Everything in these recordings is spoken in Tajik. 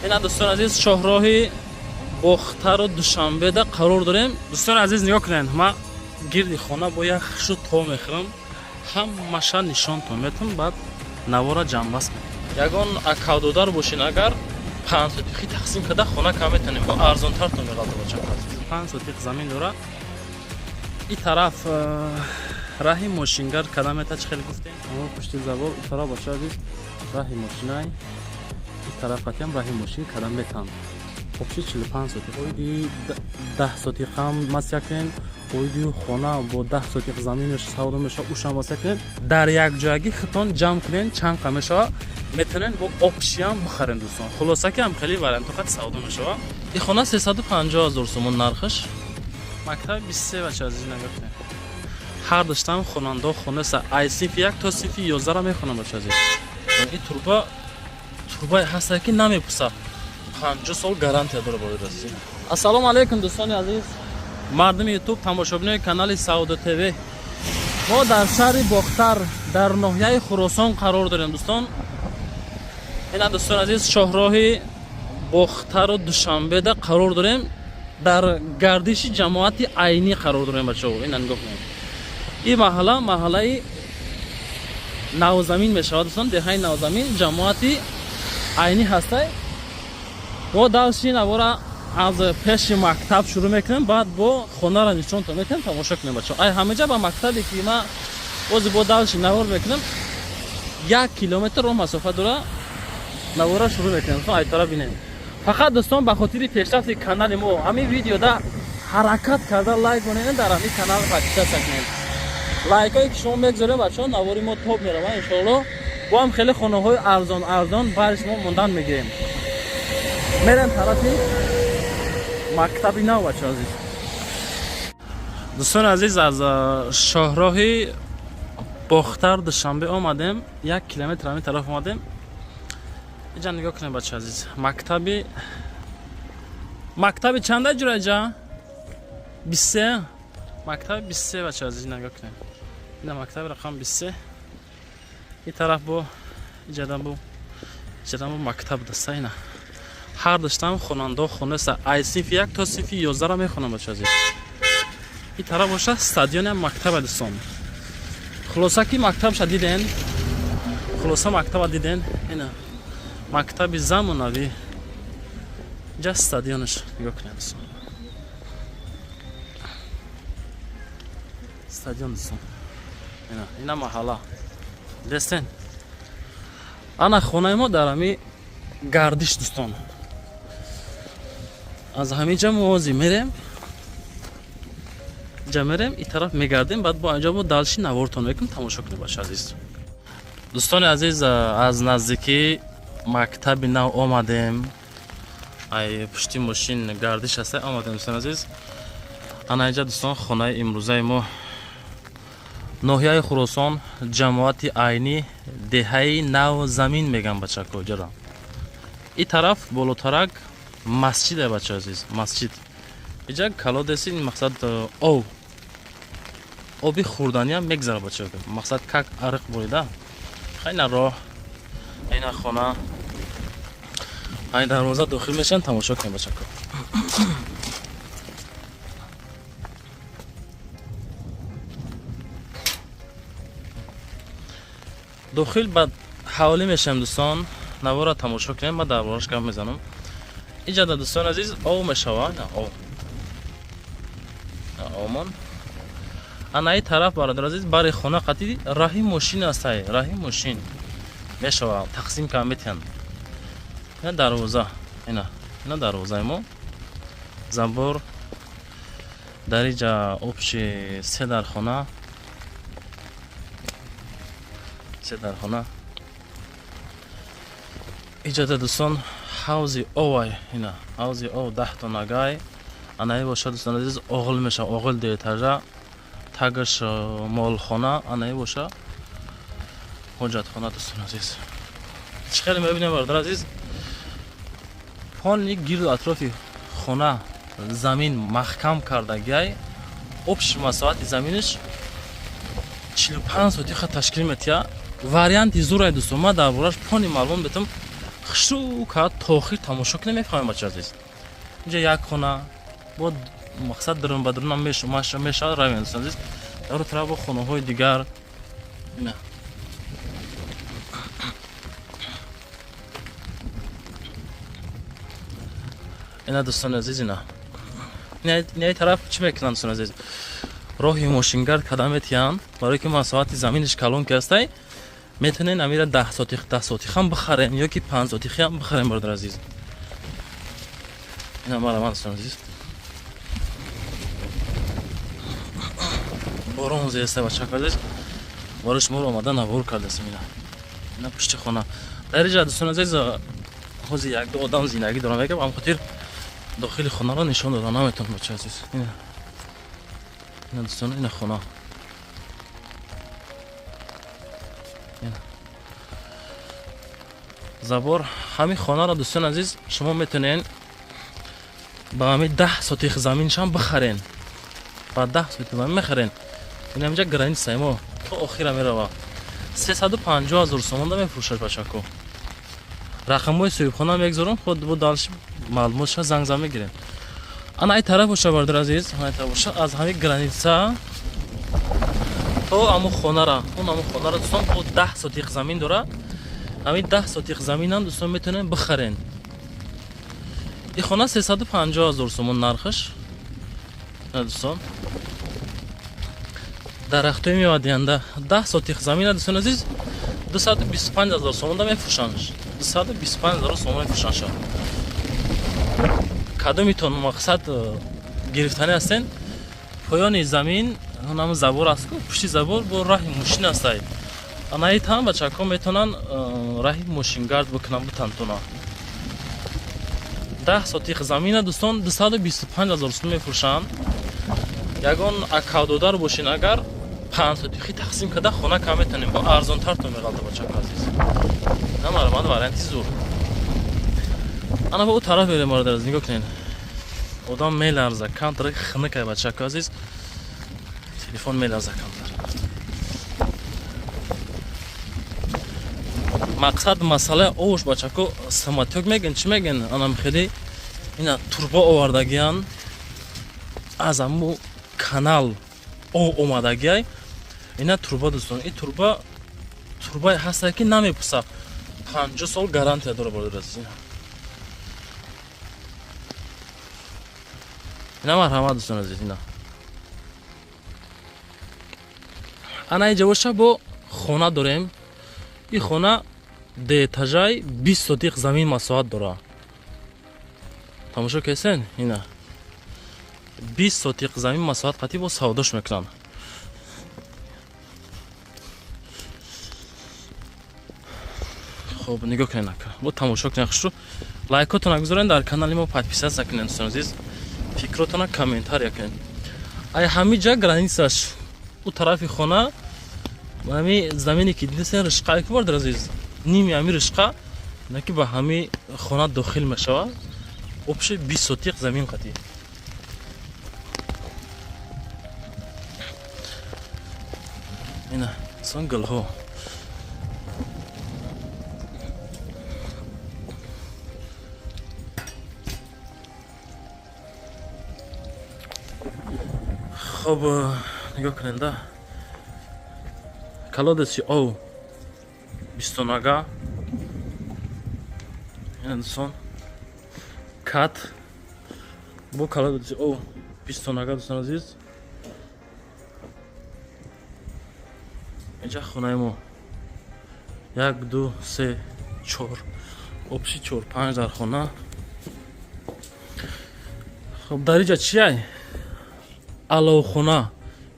اینا دوستان عزیز شاهراه باختر و دوشنبه ده قرار داریم. دوستان عزیز نگاه کنین، ما گرد خانه با یک خشو تا میخرم، همه نشان تا میتم، بعد نوارا جنبست میکنم. یکان اکاودودار باشین، اگر 5 سوتیخی تقسیم کده خانه کم میتونیم با ارزان تر تو میغلطه باشه. 5 سوتیخ زمین داره. این طرف راهی ماشینگر کدام تا چه خیلی گفتیم؟ اما پشت زبان این طرف باشه عزیز راهی ماشینای، این طرف هم راهی ماشین کدام میتونم. خب چی 45 سوتیخ اویدی 10 سوتیخ هم مسکن، اویدی خانه با 10 سوتیخ زمینش سودا میشه اوشم مسکن. در یک جایی خطون جمع کنین چند قمشه میتونن با آبشیام بخرن دوستان. خلاصه که هم خیلی وارنت فقط سودا میشه. این خانه 350,000 سومون نرخش. مکتب 23 بچه عزیز نگفتن. هر داشتم خواننده خونه سه ای صف 1 تا صف 11 را میخونم بچه عزیز. این توربا هست که نمیپوسه. 50 سال گارانتی داره باید رسید. السلام علیکم دوستان عزیز. مردم یوتیوب تماشاچیان کانال سعودی تیوی. ما در شهر باختر در ناحیه خراسان قرار داریم دوستان. اینا دوستان عزیز شاهراه باختر و دوشنبه ده قرار داریم. در گردش جماعت عینی قرار داریم بچه‌ها. اینا نگاه کنید. این محله نوزمین میشه دوستان. دهه نوزمین جماعت عینی هسته. ما درسی نوارا از پیش مکتب شروع میکنیم، بعد با خانه را نشون تا میتونیم تماشا کنیم بچه‌ها. ای همه جا با مکتبی که ما از با درسی نوار میکنیم 1 کیلومتر رو مسافت داره. نوارا شروع میکنیم تو ای طرف ببینید. فقط دوستان به خاطر پیشرفت کانال ما همین ویدیو دا حرکت کرده لایک کنین، در همین کانال فعالیت کنین. لایک هایی که شما میگذارید بچه‌ها نواری ما توپ میره ان شاء الله. با هم خیلی خانه های ارزان برای شما موندن میگیریم. میرم طرفی مکتبی نو بچه‌ها عزیز. دوستان عزیز از شاهراه باختر دوشنبه آمدیم. 1 کیلومتر همین طرف آمدیم. اینجا نگاه کنید بچه عزیز. مکتبی چنده جوره جا؟ 23. مکتب 23 بچه عزیز نگاه کنید. این مکتب رقم 23. این طرف با جدن با مکتب دسته اینا. هر داشتم خواننده خونه سه ای صف 1 تا صف 11 را میخونم بچه عزیز. این طرف باشه استادیون مکتب دوستان. خلاصه کی مکتب شدیدن. خلاصه مکتب دیدن اینا. مکتب زمانوی جا استادیونش نگاه کنید دوستان. استادیون دوستان. اینا محله دستن. انا خونه ما در همی گردش دوستان. از همین جا موازی میریم. این طرف میگردیم، بعد با اینجا با دالشی نوارتون میکنیم تماشا کنیم باشه عزیز. دوستان عزیز از نزدیکی مکتب نو آمدیم. ای پشتی ماشین گردش هسته آمدیم دوستان عزیز. انا اینجا دوستان خانه امروزه ما ناحیه خراسان جماعت عینی دهه نو زمین میگن بچه کجا. این طرف بالاترک مسجد بچه عزیز. مسجد اینجا کلاد است. این مقصد آبی خوردنی هم میگذره بچه. مقصد کک عرق بریده خیلی راه این خانه این دروازه داخل میشن تماشا کنیم بچه. داخل بعد حوالی میشم دوستان. نوارا تماشا کنیم. من دربارش کم میزنم. اینجا دوستان عزیز آو میشوه. نه آمان انا این طرف برادر عزیز برای خانه قطعی راهی ماشین است. راهی ماشین میشوه تقسیم کم میتن. اینا دروازه اینا دروازه ما زنبور در اینجا آبش 3 در خانه. اینجا دوستان حوزی اوای اینا حوزی او 10 تا نگای انای باشه دوستان عزیز. اغل میشه اغل ده تاجا تاگش مال خانه انای باشه حجت خانه دوستان عزیز. چخیلی میبینیم برادر عزیز. پانی گیرد اطرافی خانه زمین محکم کرده گای. آبش مساحت زمینش 45 سوتیخ تشکیل میتیا. واریانت زورای دوستان. ما دربارش پانی معلوم بتم хшу ка то охир тамошо кунем. мефаҳмем бача азиз. инҷа як хона бо мақсад дарун ба дарун меша равем дӯстон азиз. дар тараф бо хонаҳои дигар ина ина дӯстон азиз ина тараф чӣ мекунанд дӯстон азиз? роҳи мошингард када метиҳанд барое ки масоати заминиш калон ки ҳастай метавонен амира 10 сотих ҳам бихарен ё ки 5 сотихи ҳам бихарен бародар азиз. ина мараман дӯстон азиз. борон зестай бачак азиз. бориш моро омада навор кардастем ина пишти хона. дар инҷа дӯстон азиз ҳозир як одам зиндагӣ дорам мегӯям ҳамхотир дохили хонаро нишон дода наметавонам бача азиз. ина дӯстон ина хона. забор ҳамин хонаро дӯстон азиз шумо метавонен ба ҳамин 10 сотих заминшам бихарен. ба 10 сотих замин мехарен. ина инҷа границаи мо то охира мерава. 350 000 сомон мефурӯшад бачако. рақамҳои соҳибхона мегзорам худ бо далши маълумотша занг мегирем. ана ай тараф боша бародар азиз. ана ай тараф боша аз ҳамин граница то аму хонара дӯстон бо 10 сотих замин дора. ҳамин 10 сотих заминам дӯстон метавонен бихарен. ин хона 350 000 сомон нархаш. дӯстон дарахтои мевадиҳанда 10 сотих замина дӯстон азиз 225 000 сомон мефурӯшанд. 225 000 сомон мефурӯшанд. кадомитон мақсад гирифтани ҳастен? поёни замин ҳам забор аст ку пушти забор бо раҳи мошин ҳастай. анаи там бачако метавонанд раҳи мошингард бикунанд бутантуна. 10 сотих замина дӯстон 225 000 сомон мефурӯшанд. ягон акавдодар бошин агар 5 сотихи тақсим карда хона кам метавонем бо арзонтар то меғалта бачако азиз. намарамад варианти зур. ана ба у тараф берем бародар азиз. нигоҳ кунед. одам меларза камтар хинакай бачако азиз. телефон меларза камтар. мақсад масъалаи овш бачако саматёк мегин чӣ мегин? ана михели ина турбо овардагиян аз аму канал омадагиай. ина турба дӯстон. ин турбае ҳастае ки намепуса. 50 сол гарантия дора бародар азиз. ина марҳамат дӯстон азиз. ина ана инҷа боша бо хона дорем. ин хона деэтажаи 20 сотих замин масоҳат дора. тамошо кесен? ина 20 сотих замин масоҳат қатӣ бо савдош мекунанд. хуб нигоҳ кунед ака. бо тамошо кунед хушрӯ. лайкотона гузорен дар канали мо подписатсия кунед дӯстон азиз. фикротона комментария кунед. ай ҳамин ҷа границаш у тарафи хона ҳами замине ки дидесен ришқае ки бародар азиз. ними ҳами ришқа ина ки ба ҳами хона дохил мешавад. обши 20 сотих замин қатӣ. ина сон гулҳо. хуб нигоҳ кунед. колодеси ов 20 нага. ина дӯстон кат бо колодеси ов 20 нага дӯстон азиз. инҷа хонаи мо 1 2 3 4 обши 4 5 дар хона. хуб дар инҷа чияй? аловхона,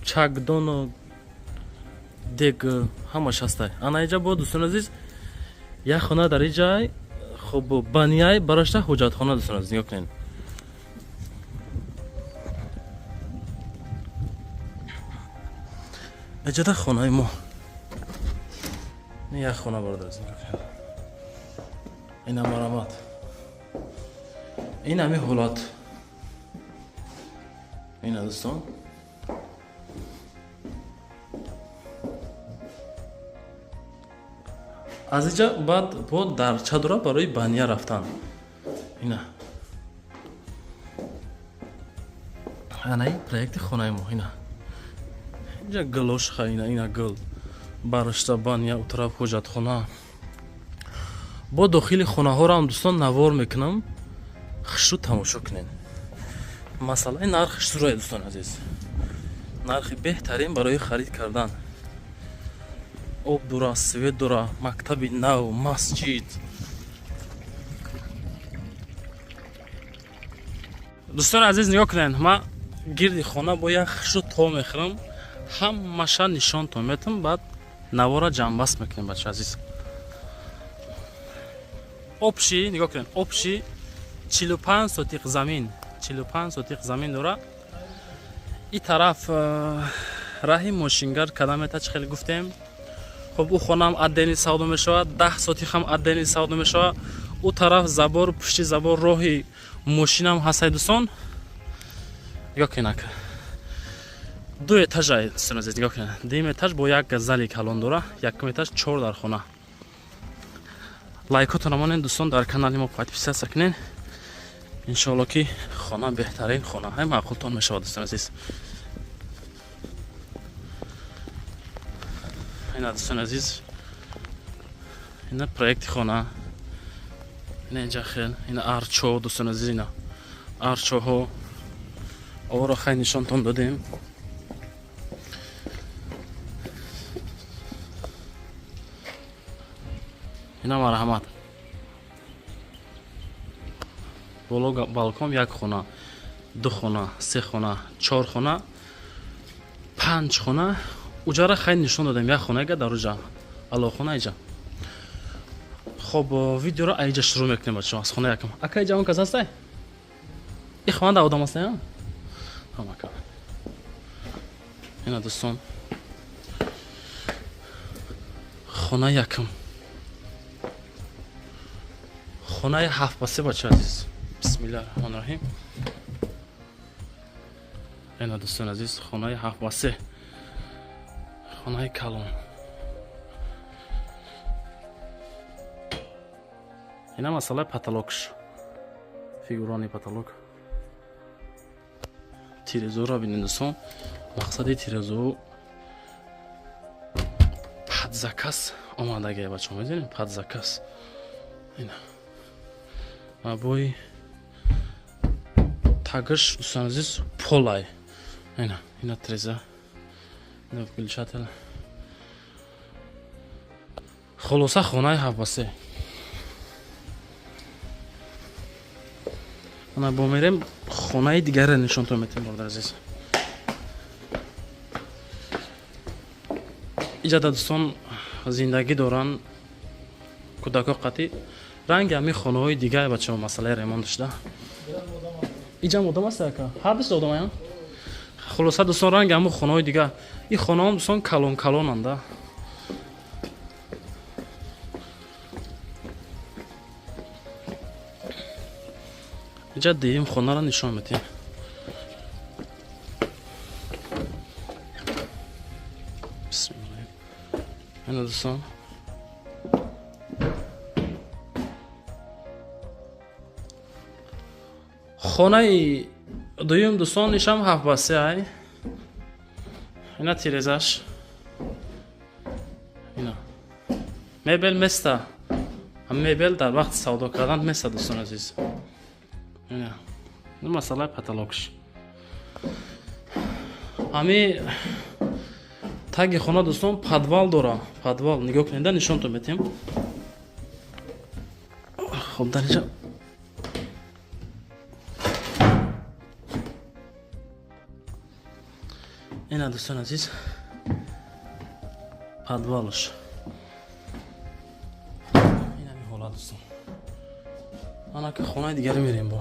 чакдону дег ҳамаш ҳастай. ана инҷа бо дӯстон азиз як хона дар инҷа. хуб банияи барашта ҳоҷатхона дӯстон азиз. нигоҳ кунед. эҷада хонаи мо. як хона бародар азиз. нигоҳ кунед. ина марамат. ин ҳамин ҳолат. ина дӯстон аз инҷа баъд бо дарча дора барои бания рафтан. Ина анаи проекти хонаи мо. Ина инҷа гулошха, ина гул барашта бания у тараф ҳоҷатхона. бо дохили хонаҳоро ҳам дӯстон навор мекунам, хушрӯ тамошо кунед. масъалаи нархи шурои дӯстон азиз, нархи беҳтарин барои харид кардан. об дора, свет дора, мактаби нав, масҷид. дӯстони азиз нигоҳ кунед, ман гирди хона бо як хушрӯ то мехӯрам, ҳамаша нишонтон метам, баъд навора ҷамъбаст мекунем бача азиз. обши нигоҳ кунед, обши 45 сотиқ замин, 45 сотиқ замин дора. ин тараф раҳи мошингар кадамета чӣ хеле гуфтем. хоб ӯ хонаам аддени савдо мешавад, 10 сотиқ ҳам аддени савдо мешавад. ӯ тараф забор, пушти забор роҳи мошинам ҳастаи дӯстон. нигоҳ кунед, ду этажаи дӯстон азиз, нигоҳ кунед. Дим этаж бо як зали калон дора, якум этаж 4 дар хона. лайкотонро монед дӯстон, дар канали мо подписатсия кунед. иншоалло ки хона беҳтарин хонаҳои маъқултон мешавад дӯстон азиз. ина дӯстон азиз, ина проекти хона. ина инҷа хел, ина арчо дӯстон азиз, ина арчоҳо оро хай нишонтон додем. ина марҳамат. боло балкон, як хона, ду хона, се хона, 4 хона, 5 хона. уҷара хай нишон додем. як хона га дар уҷа, алохона иҷа. хоб видеоро айҷа шурӯъ мекунем бачаҳо. аз хона якум. ака иҷа он кас ҳастай? и хонанда одам ҳастай? ҳамака. ина дӯстон, хона якум. хонаи 7 ба 3 бача азиз. бисмиллаҳи роҳмони роҳим. ина дӯстон азиз, хонаи 7 ба 3. хонаи калон. ина масъалаи потолокш, фигурони потолок. тирезоро бинед дӯстон. мақсади тирезо падзакас омадагия бачаҳо, медонед? падзакас. ина абои тагиш дӯстон азиз полай. ина треза, ина гулчател. холоса хонаи 7 ба 3. ана бо мерем хонаи дигаре нишонтон метем бародар азиз. иҷада дӯстон зиндагӣ доран кӯдако қатӣ. ранги ҳамин хонаҳои дигаи бачаҳо масъалаи ремонт дошта. иҷам одам аст ака? ҳар дӯста одам аян? хулоса дӯстон ранги ҳамин хонаҳои дига. ин хонаҳом дӯстон калон калонанда. иҷа дуюм хонаро нишон медиҳем. бисмиллаҳ. ина дӯстон хонаи дуюм дӯстон нишам 7 ба 3 ай. ина тирезаш. ина мебел места. мебел дар вақти савдо кардан места дӯстон азиз. ина масъалаи потолокш. ҳами таги хона дӯстон подвал дора. подвал нигоҳ кунед, нишонтон метем. хоб дар инҷа ина дӯстон азиз подвалш. ин ҳамин ҳолат дӯстон. анака хонаи дигаре мерем бо.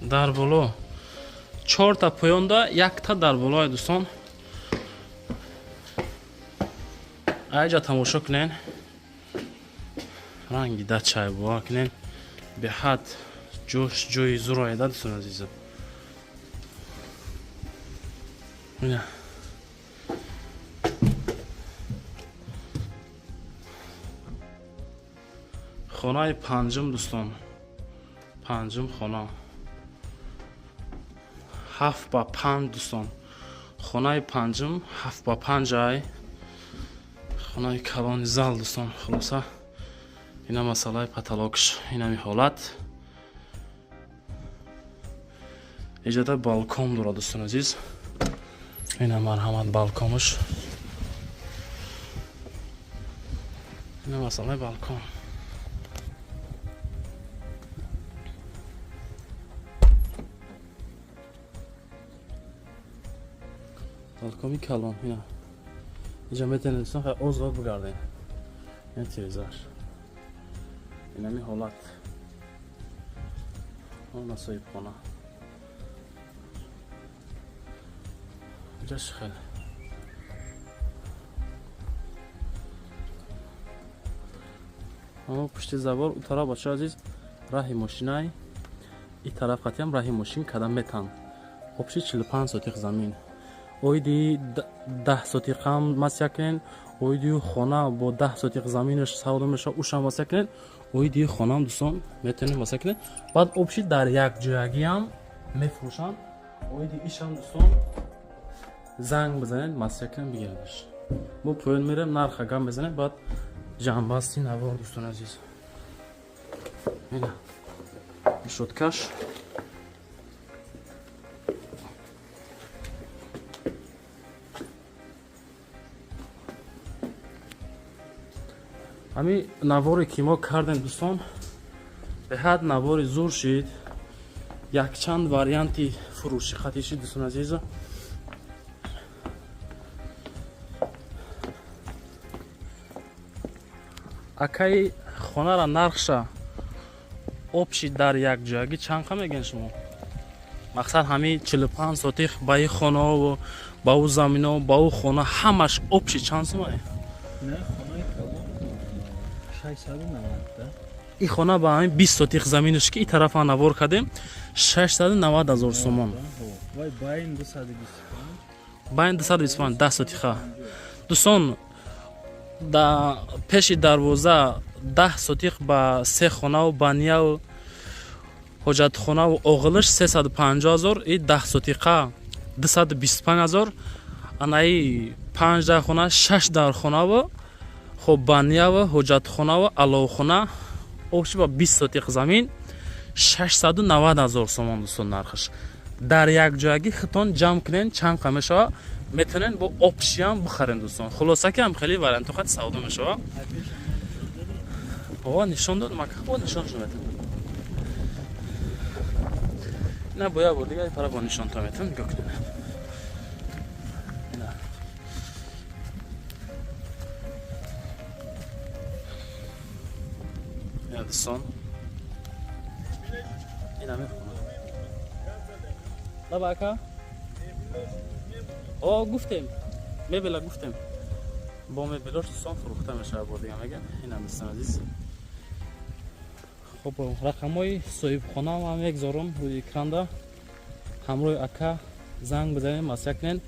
дар боло 4 та поёнда, 1 та дар болои дӯстон. айҷа тамошо кунед. ранги дачай бо кунед. беҳад ҷош ҷои зуроеда дӯстон азизам. اینا خانه پنجم دوستان، پنجم خانه 7 با 5 دوستان، خانه پنجم 7 با 5 ای خانه کلان زال دوستان. خلاصه اینا مسئله پتالوگش، اینا می حالت ایجاده بالکن داره دوستان عزیز. اینا مرحمت بالکنش، اینا مسئله بالکن. بالکن کلان اینا اینجا میتونید دوستان خیلی آزاد بگردین. این تیریزش اینا می حالت اون نصایب خانه اینجاش خیلی اما پشت زبار اون طرف بچه عزیز راهی ماشینای این طرف خطی هم راهی ماشین کدم میتن خبشی 45 سوتیق زمین اویدی 10 سوتیق هم مسیکن اویدی خانه با 10 سوتیق زمینش سودا میشه اوش هم مسیکن اویدی خانه هم دوستان میتونیم مسیکن بعد اوبشی در یک جایگی هم میفروشن اویدی ایش هم دوستان زنگ بزنید مسیکن بگیردش با پول میرم نرخ گم بزنید بعد جنبستی نوار دوستان عزیز. اینا شدکش همین نواری که ما کردیم دوستان به حد نواری زور شد. یک چند واریانتی فروشی خطی شد دوستان عزیز. اکای خانه را نرخشه آبشی در یک جایگی چند خواهد میگن شما؟ مقصد همین 45 سوتیق با این خانه و با او زمین و با او خانه همش آبشی چند سومه؟ نه خانه کلان 690 این خانه با همین 20 سوتیق زمینش که این طرف ها نوار کردیم 690,000 سومان. وای باین 225 باین 225 10 سوتیقه دوستان. در پیش دروازه 10 سوتیق با 3 خانه و بانیه و حجت خانه و اغلش 350,000 این 10 سوتیقه 225,000 انایی 5 در خانه 6 در خانه و خب بانیه و حجت خانه و علاو خانه اوش با 20 سوتیق زمین 690,000 سومان دوستان نرخش. در یک جایگی خطان جمع کنین چند قمشه میتونین با آبشی هم بخرین دوستان. خلاصه که هم خیلی وارن تو خط سودا میشه. بابا نشان داد مکه با نشان شو میتون نه باید بود دیگه پرا با نشان تا میتون نگاه کنین. اینا دوستان اینا میخونه لا باکا گفتیم میبلا گفتیم با میبلاش دوستان فروخته میشه بود دیگه میگم. این هم دوستان عزیز خب رقم های صاحب خانه هم یک زارم روی اکران ده همراه اکا زنگ بزنیم مسیح کنین.